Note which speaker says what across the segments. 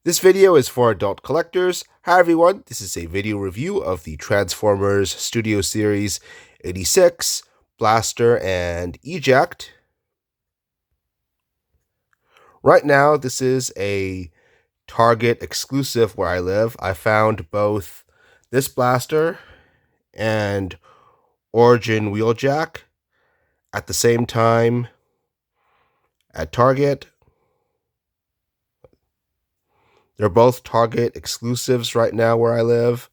Speaker 1: This video is for adult collectors. Hi everyone, this is a video review of the Transformers Studio Series 86, Blaster, and Eject. Right now, this is a Target exclusive where I live. I found both this blaster and Origin Wheeljack at the same time at Target. They're both Target exclusives right now where I live.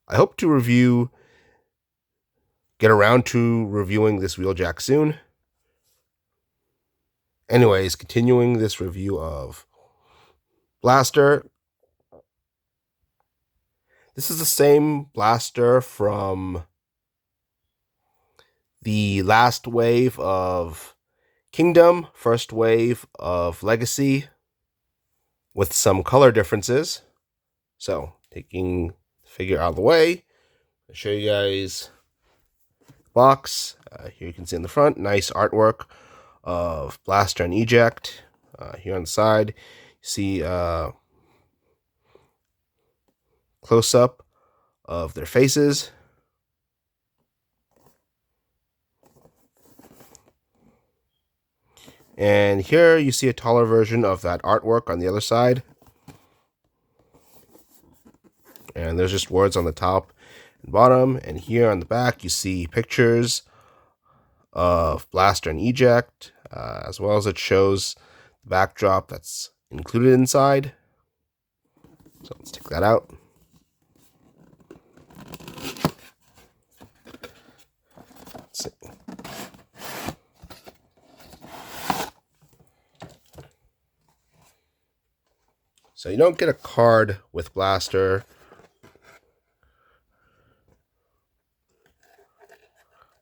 Speaker 1: I hope to get around to reviewing this Wheeljack soon. Anyways, continuing this review of Blaster. This is the same blaster from the last wave of Kingdom, first wave of Legacy, with some color differences. So, taking the figure out of the way, I'll show you guys the box. Here you can see in the front, nice artwork of Blaster and Eject. Here on the side, you see close-up of their faces. And here you see a taller version of that artwork on the other side. And there's just words on the top and bottom. And here on the back, you see pictures of Blaster and Eject, as well as it shows the backdrop that's included inside. So let's take that out. Let's see. So you don't get a card with Blaster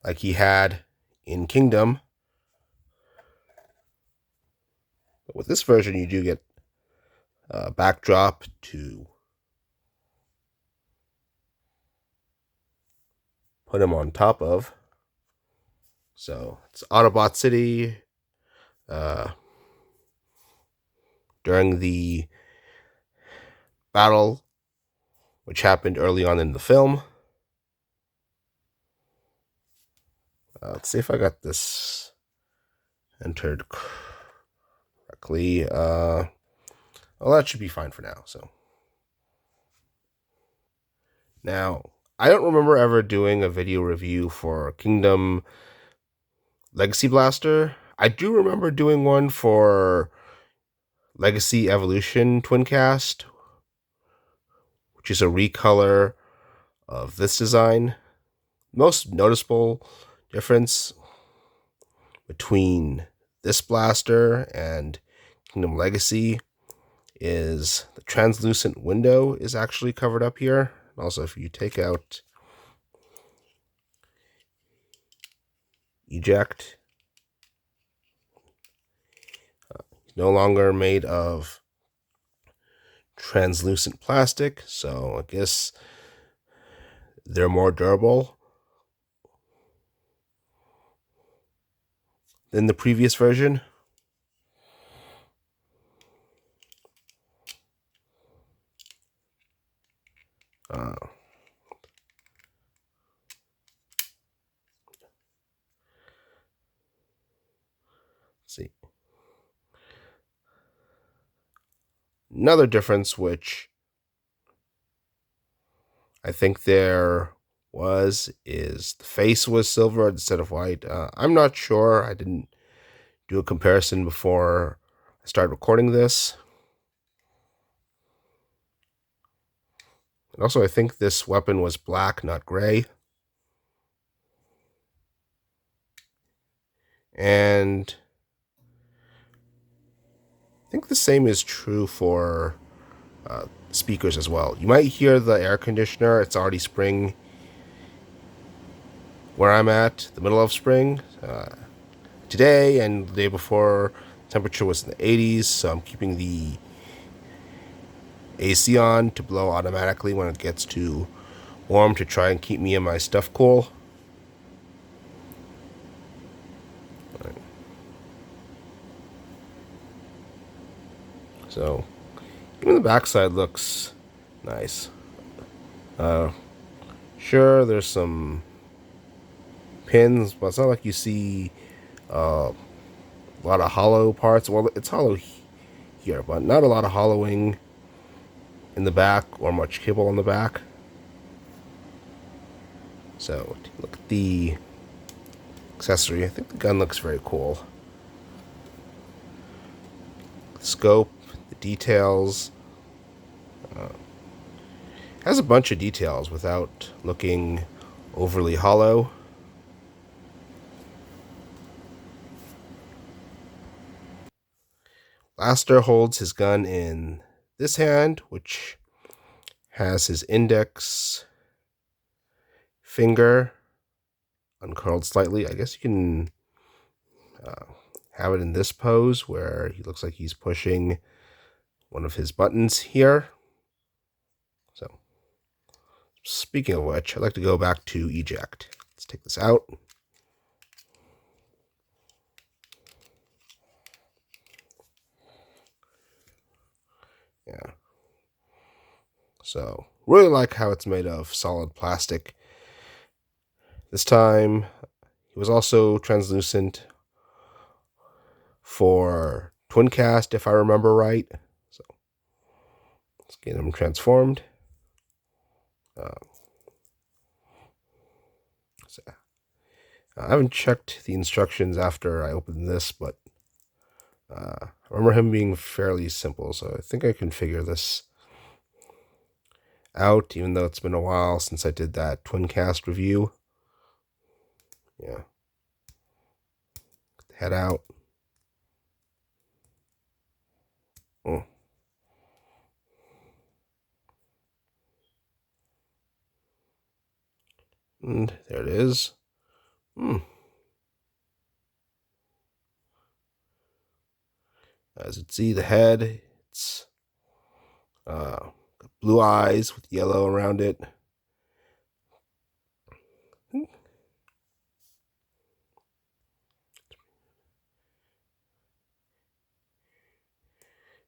Speaker 1: like he had in Kingdom. But with this version, you do get a backdrop to put him on top of. So it's Autobot City during the battle, which happened early on in the film. Let's see if I got this entered correctly. Well, that should be fine for now. So now, I don't remember ever doing a video review for Kingdom Legacy Blaster. I do remember doing one for Legacy Evolution Twincast, which is a recolor of this design. Most noticeable difference between this blaster and Kingdom Legacy is the translucent window is actually covered up here. Also, if you take out Eject, no longer made of translucent plastic, so I guess they're more durable than the previous version. Let's see. Another difference, which I think there is the face was silver instead of white. I'm not sure. I didn't do a comparison before I started recording this. And also, I think this weapon was black, not gray. And I think the same is true for speakers as well. You might hear the air conditioner. It's already spring where I'm at, the middle of spring. Today and the day before, temperature was in the 80s, so I'm keeping the AC on to blow automatically when it gets too warm to try and keep me and my stuff cool. So even the backside looks nice. Sure, there's some pins, but it's not like you see a lot of hollow parts. Well, it's hollow here, but not a lot of hollowing in the back or much cable on the back. So look at the accessory. I think the gun looks very cool. The scope, the details. Has a bunch of details without looking overly hollow. Blaster holds his gun in this hand, which has his index finger uncurled slightly. I guess you can have it in this pose where he looks like he's pushing one of his buttons here. So, speaking of which, I'd like to go back to eject. Let's take this out. Yeah. So, really like how it's made of solid plastic. This time, he was also translucent for twin cast, if I remember right. So, let's get him transformed. So I haven't checked the instructions after I opened this, but I remember him being fairly simple, so I think I can figure this out, even though it's been a while since I did that twin cast review. Yeah. Head out. Oh. And there it is. As you can see, the head, it's blue eyes with yellow around it.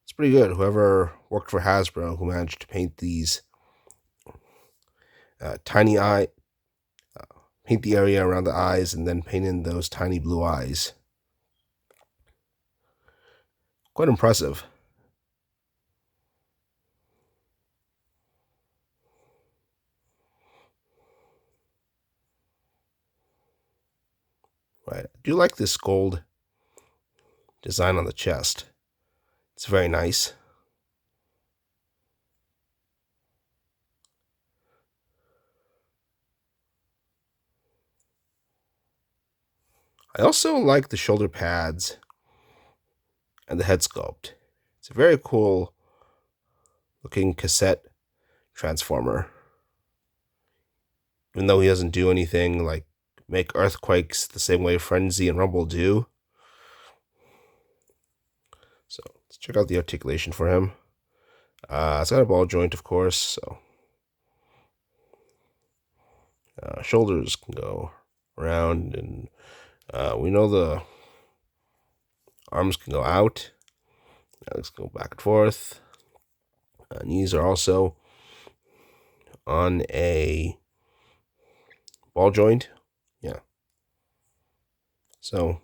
Speaker 1: It's pretty good. Whoever worked for Hasbro who managed to paint these tiny eye, paint the area around the eyes and then paint in those tiny blue eyes. Quite impressive. Right. I do like this gold design on the chest. It's very nice. I also like the shoulder pads and the head sculpt. It's a very cool looking cassette transformer. Even though he doesn't do anything like make earthquakes the same way Frenzy and Rumble do. So let's check out the articulation for him. It's got a ball joint, of course, so shoulders can go around, and we know the arms can go out. Let's go back and forth. Knees are also on a ball joint. Yeah. So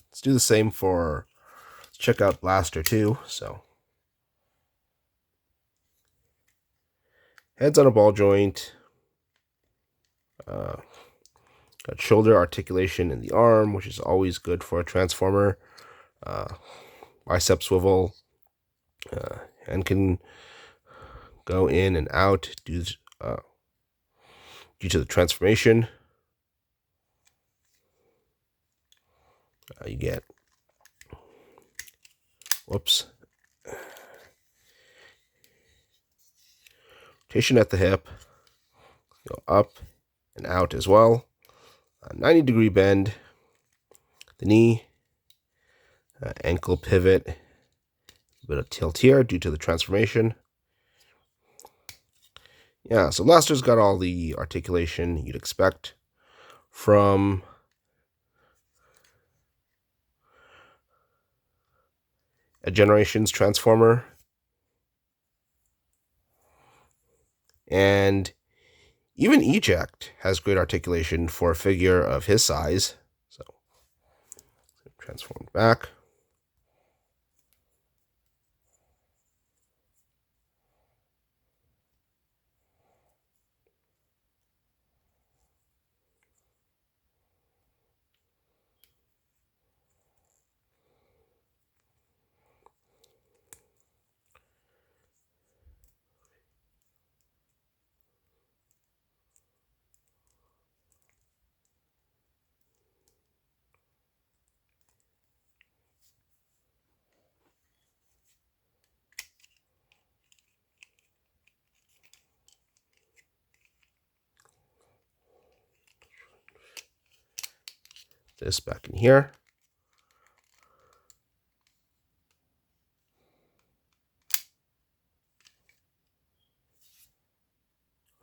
Speaker 1: let's do the same for, let's check out Blaster too. So head's on a ball joint. Got shoulder articulation in the arm, which is always good for a transformer. Bicep swivel. And can go in and out due to the transformation. You get, whoops, rotation at the hip, go up and out as well. 90-degree bend, the knee, ankle pivot, a bit of tilt here due to the transformation. Yeah, so Blaster's got all the articulation you'd expect from a Generations transformer. And even Eject has great articulation for a figure of his size. So, transformed back. This back in here.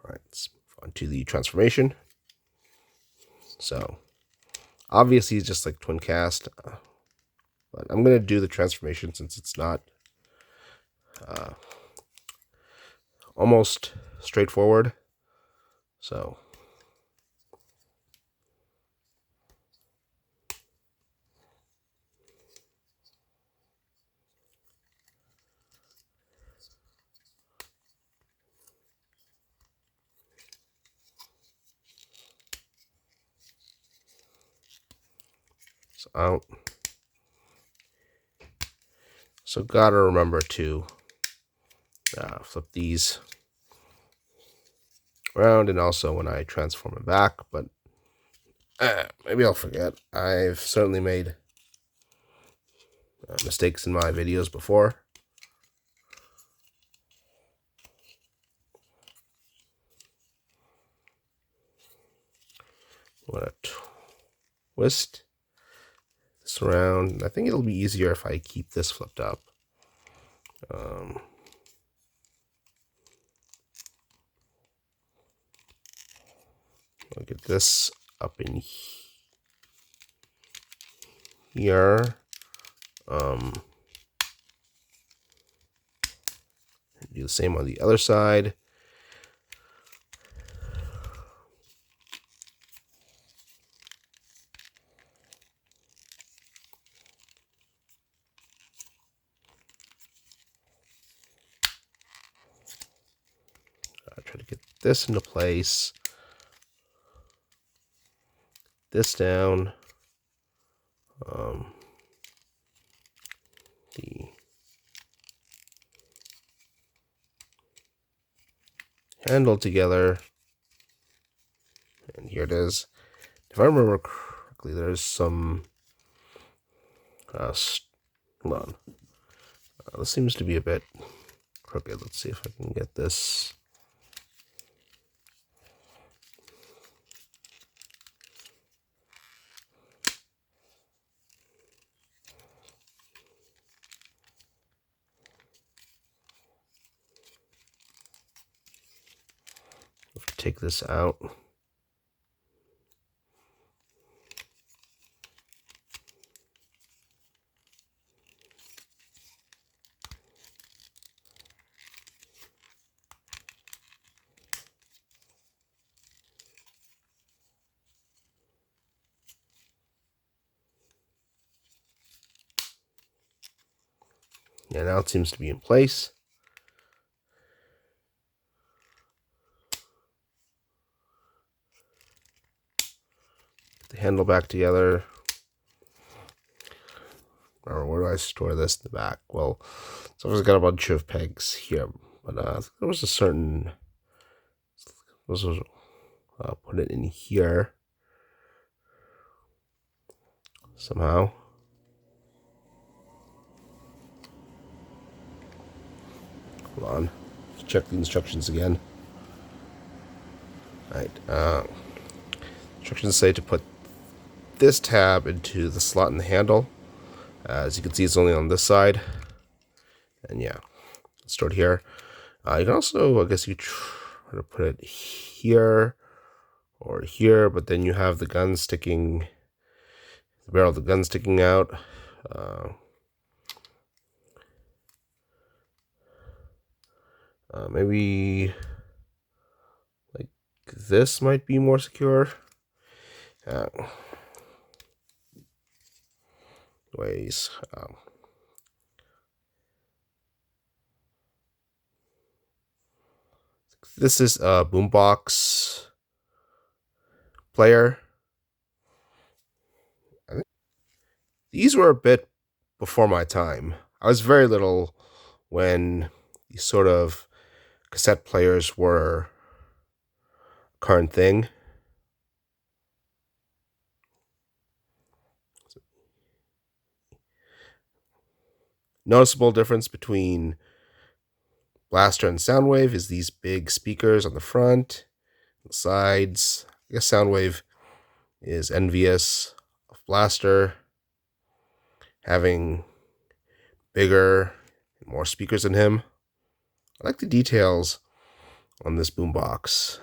Speaker 1: All right, let's move on to the transformation. So, obviously, it's just like twin cast, but I'm going to do the transformation since it's not almost straightforward. So, out. So gotta remember to flip these around, and also when I transform it back, but maybe I'll forget. I've certainly made mistakes in my videos before. I'm gonna twist this around. I think it'll be easier if I keep this flipped up. I'll get this up in here. Do the same on the other side. Try to get this into place. This down. The handle together, and here it is. If I remember correctly, there's some hold on. This seems to be a bit crooked. Let's see if I can get this. Take this out. Yeah, now it seems to be in place. Get the handle back together. Or where do I store this in the back? Well, so I've got a bunch of pegs here, but there was a certain. Put it in here somehow. Hold on. Let's check the instructions again. Alright. Instructions say to put this tab into the slot in the handle. As you can see, it's only on this side. And yeah, it's stored here. You can also, I guess you try to put it here or here, but then you have the gun sticking, the barrel of the gun sticking out. Maybe like this might be more secure. Uh, ways. This is a Boombox player. I think these were a bit before my time. I was very little when these sort of cassette players were a current thing. Noticeable difference between Blaster and Soundwave is these big speakers on the front, the sides. I guess Soundwave is envious of Blaster having bigger and more speakers than him. I like the details on this boombox.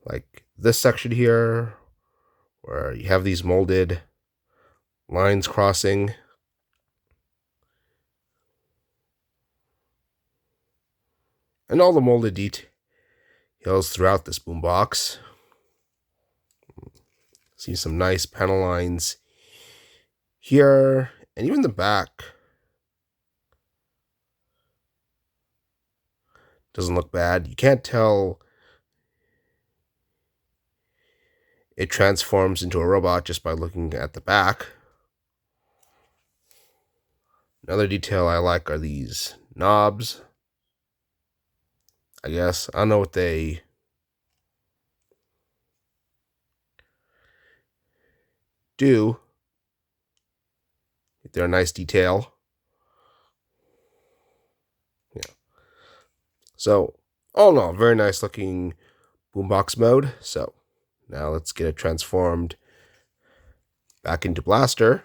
Speaker 1: Like this section here, where you have these molded lines crossing. And all the molded details throughout this boombox. See some nice panel lines here, and even the back doesn't look bad. You can't tell it transforms into a robot just by looking at the back. Another detail I like are these knobs. I guess I don't know what they do. They're a nice detail. Yeah. So, all in all, very nice looking boombox mode. So now let's get it transformed back into Blaster.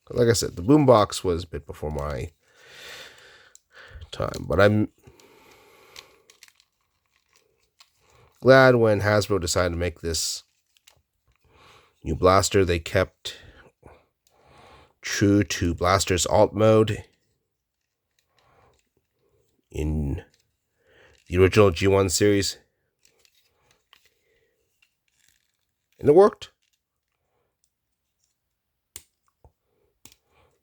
Speaker 1: Like I said, the boombox was a bit before my time, but I'm glad when Hasbro decided to make this new Blaster, they kept true to Blaster's alt mode in the original G1 series. And it worked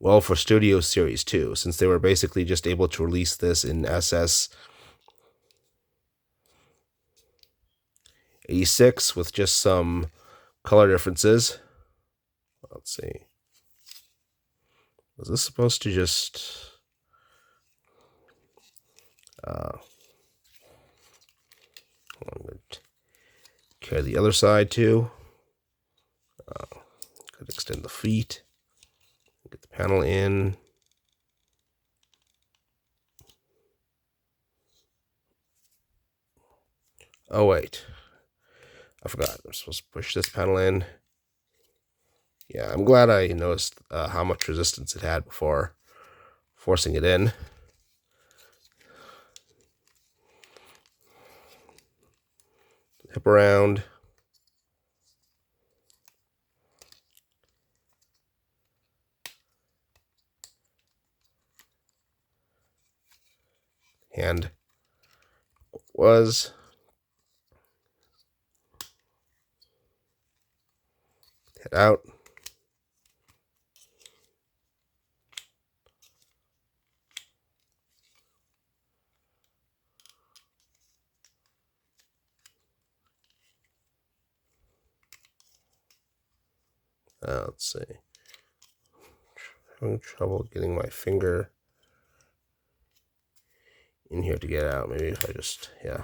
Speaker 1: well for Studio Series 2, since they were basically just able to release this in SS86 with just some color differences. Let's see. Was this supposed to just... I'm going to carry the other side too. Could extend the feet. Get the panel in. Oh, wait. I forgot. I'm supposed to push this panel in. Yeah, I'm glad I noticed how much resistance it had before forcing it in. Hip around. Hand was. Head out. Let's see. Having trouble getting my finger in here to get out. Maybe if I just, yeah.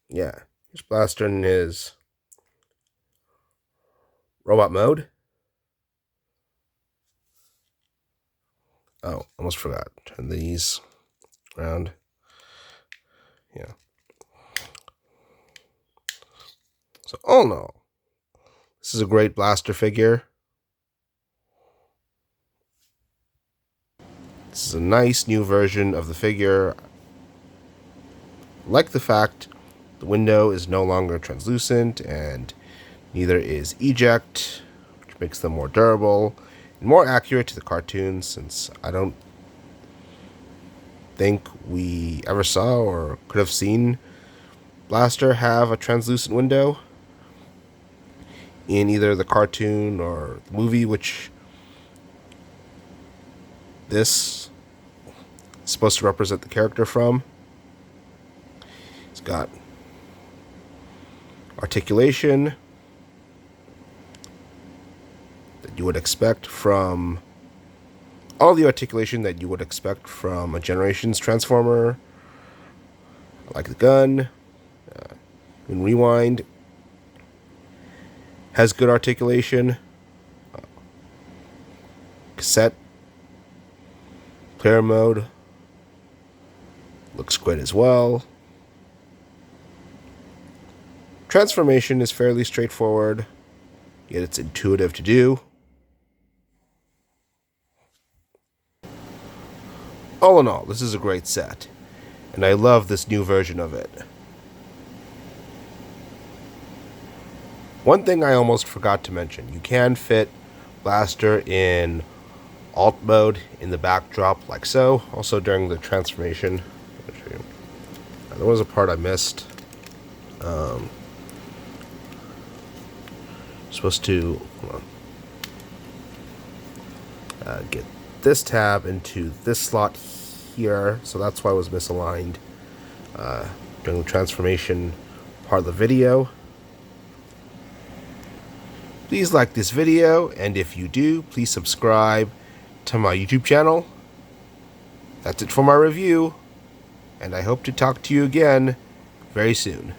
Speaker 1: Yeah. Here's Blaster in his robot mode. Oh, almost forgot. Turn these around. Yeah. So, all in all, This is a great Blaster figure. This is a nice new version of the figure. I like the fact the window is no longer translucent and neither is eject, which makes them more durable and more accurate to the cartoon, since I don't think we ever saw or could have seen Blaster have a translucent window in either the cartoon or the movie, which this is supposed to represent the character from. It's got articulation that you would expect from all the articulation that you would expect from a Generations Transformer. I like the gun. And Rewind has good articulation. Cassette player mode looks great as well. Transformation is fairly straightforward, yet it's intuitive to do. All in all, this is a great set, and I love this new version of it. One thing I almost forgot to mention, you can fit Blaster in alt mode in the backdrop like so, also during the transformation. There was a part I missed. Supposed to get this tab into this slot here, so that's why it was misaligned during the transformation part of the video. Please like this video, and if you do, please subscribe to my YouTube channel. That's it for my review, and I hope to talk to you again very soon.